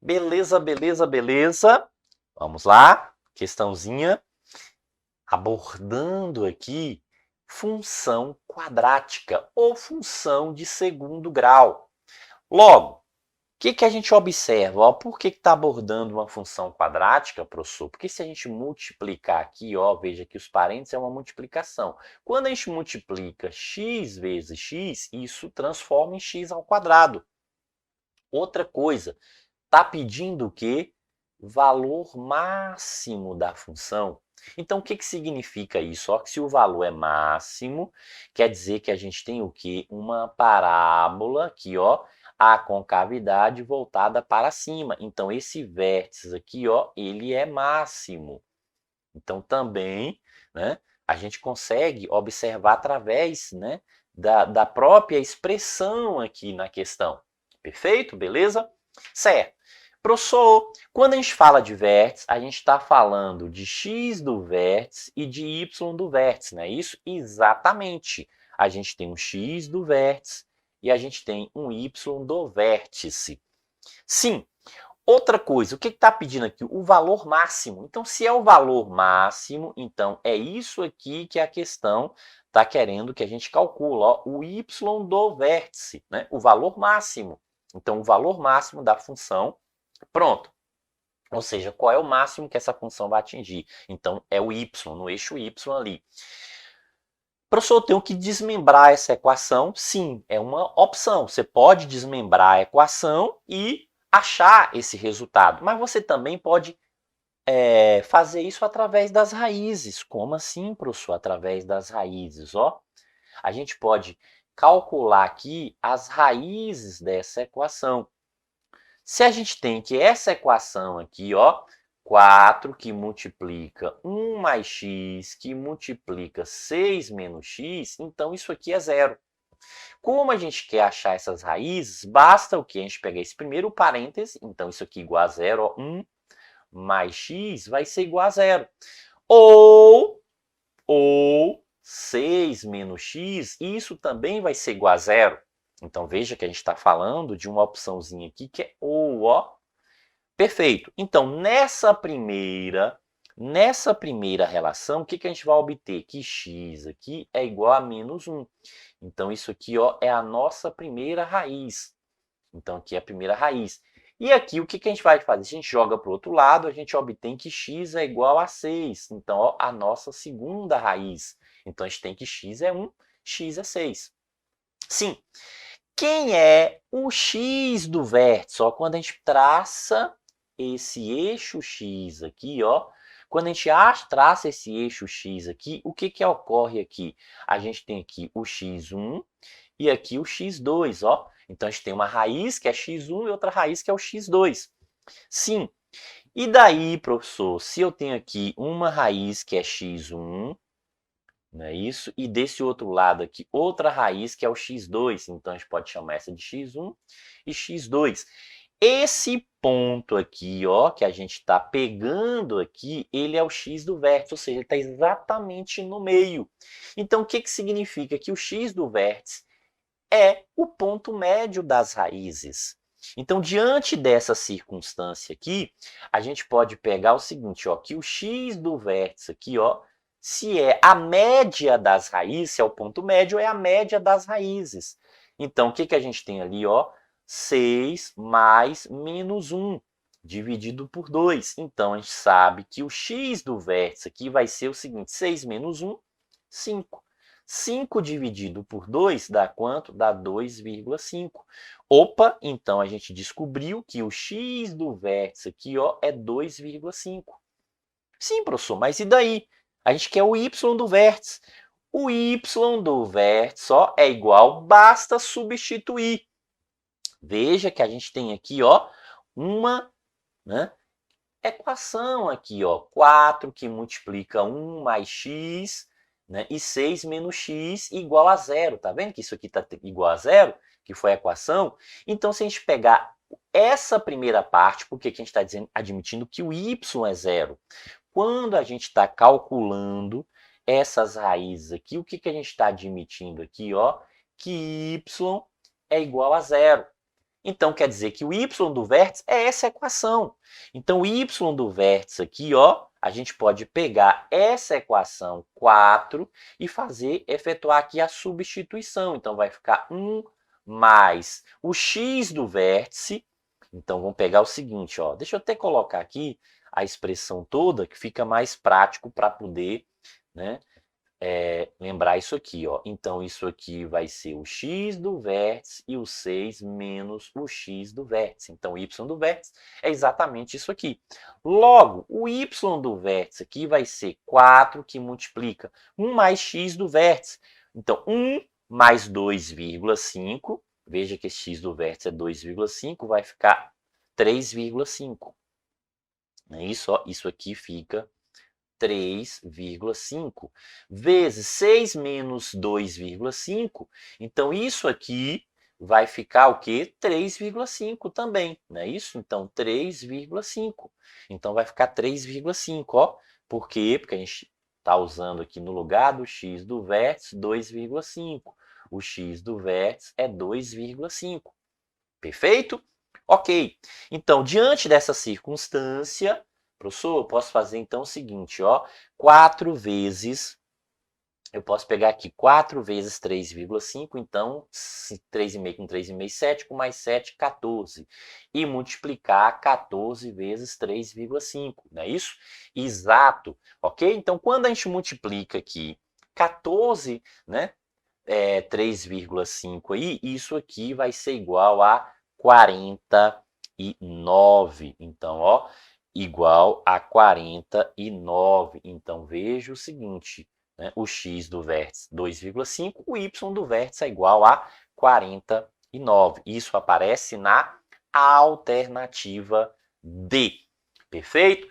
Beleza, beleza, beleza. Vamos lá, questãozinha. Abordando aqui função quadrática ou função de segundo grau. Logo, o que a gente observa? Ó, por que está abordando uma função quadrática, professor? Porque se a gente multiplicar aqui, ó, veja que os parênteses é uma multiplicação. Quando a gente multiplica x vezes x, isso transforma em x ao quadrado. Outra coisa, está pedindo o quê? Valor máximo da função. Então, o que significa isso? Ó, que se o valor é máximo, quer dizer que a gente tem o quê? Uma parábola aqui, ó, a concavidade voltada para cima. Então, esse vértice aqui, ó, ele é máximo. Então, também, né, a gente consegue observar através, né, da própria expressão aqui na questão. Perfeito? Beleza? Certo. Professor, quando a gente fala de vértice, a gente está falando de x do vértice e de y do vértice, não é isso? Exatamente. A gente tem um x do vértice e a gente tem um y do vértice. Sim. Outra coisa, o que está pedindo aqui? O valor máximo. Então, se é o valor máximo, então é isso aqui que a questão está querendo que a gente calcule, ó, o y do vértice, né? O valor máximo. Então, o valor máximo da função, pronto. Ou seja, qual é o máximo que essa função vai atingir? Então, é o y, no eixo y ali. Professor, eu tenho que desmembrar essa equação? Sim, é uma opção. Você pode desmembrar a equação e achar esse resultado, mas você também pode fazer isso através das raízes. Como assim, professor? Através das raízes, ó. A gente pode calcular aqui as raízes dessa equação. Se a gente tem que essa equação aqui, ó, 4 que multiplica 1 mais x, que multiplica 6 menos x, então isso aqui é zero. Como a gente quer achar essas raízes, basta o que? A gente pegar esse primeiro parêntese, então isso aqui igual a zero, ó, 1 mais x vai ser igual a zero. Ou 6 menos x, isso também vai ser igual a zero. Então veja que a gente está falando de uma opçãozinha aqui que é ou, ó. Perfeito. Então, nessa primeira relação, o que a gente vai obter? Que x aqui é igual a menos 1. Então, isso aqui, ó, é a nossa primeira raiz. Então, aqui é a primeira raiz. E aqui, o que a gente vai fazer? A gente joga para o outro lado, a gente obtém que x é igual a 6. Então, ó, a nossa segunda raiz. Então, a gente tem que x é 1, x é 6. Sim. Quem é o x do vértice? Ó, quando a gente traça esse eixo x aqui, ó, quando a gente traça esse eixo x aqui, o que ocorre aqui? A gente tem aqui o x1 e aqui o x2, ó. Então, a gente tem uma raiz que é x1 e outra raiz que é o x2. Sim. E daí, professor, se eu tenho aqui uma raiz que é x1, não é isso? E desse outro lado aqui, outra raiz que é o x2. Então, a gente pode chamar essa de x1 e x2. Esse ponto aqui, ó, que a gente está pegando aqui, ele é o x do vértice, ou seja, ele está exatamente no meio. Então, o que significa? Que o x do vértice é o ponto médio das raízes. Então, diante dessa circunstância aqui, a gente pode pegar o seguinte, ó, que o x do vértice aqui, ó, se é a média das raízes, se é o ponto médio, é a média das raízes. Então, o que a gente tem ali, ó? 6 mais menos 1, dividido por 2. Então, a gente sabe que o x do vértice aqui vai ser o seguinte, 6 menos 1, 5. 5 dividido por 2 dá quanto? Dá 2,5. Opa, então a gente descobriu que o x do vértice aqui, ó, é 2,5. Sim, professor, mas e daí? A gente quer o y do vértice. O y do vértice, ó, é igual, basta substituir. Veja que a gente tem aqui, ó, uma, né, equação aqui, ó, 4 que multiplica 1 mais x, né, e 6 menos x igual a zero. Tá vendo que isso aqui está igual a zero? Que foi a equação. Então, se a gente pegar essa primeira parte, porque aqui a gente está admitindo que o y é zero. Quando a gente está calculando essas raízes aqui, o que a gente está admitindo aqui? Ó, que y é igual a zero. Então, quer dizer que o y do vértice é essa equação. Então, o y do vértice aqui, ó, a gente pode pegar essa equação 4 e efetuar aqui a substituição. Então, vai ficar 1 mais o x do vértice. Então, vamos pegar o seguinte, ó. Deixa eu até colocar aqui a expressão toda, que fica mais prático para poder, né, lembrar isso aqui, ó. Então, isso aqui vai ser o x do vértice e o 6 menos o x do vértice. Então, o y do vértice é exatamente isso aqui. Logo, o y do vértice aqui vai ser 4, que multiplica 1 mais x do vértice. Então, 1 mais 2,5. Veja que esse x do vértice é 2,5, vai ficar 3,5. Não é isso? Ó, isso aqui fica 3,5 vezes 6 menos 2,5. Então, isso aqui vai ficar o quê? 3,5 também, não é isso? Então, 3,5. Então, vai ficar 3,5, ó. Por quê? Porque a gente está usando aqui no lugar do x do vértice 2,5. O x do vértice é 2,5. Perfeito? Ok. Então, diante dessa circunstância, professor, eu posso fazer então o seguinte, ó, 4 vezes, eu posso pegar aqui 4 vezes 3,5, então 3,5 com 3,5, 7, com mais 7, 14. E multiplicar 14 vezes 3,5, não é isso? Exato, ok? Então, quando a gente multiplica aqui 14, né, 3,5 aí, isso aqui vai ser igual a 49. Então, ó, igual a 49. Então, veja o seguinte, né? O x do vértice 2,5, o y do vértice é igual a 49. Isso aparece na alternativa D. Perfeito?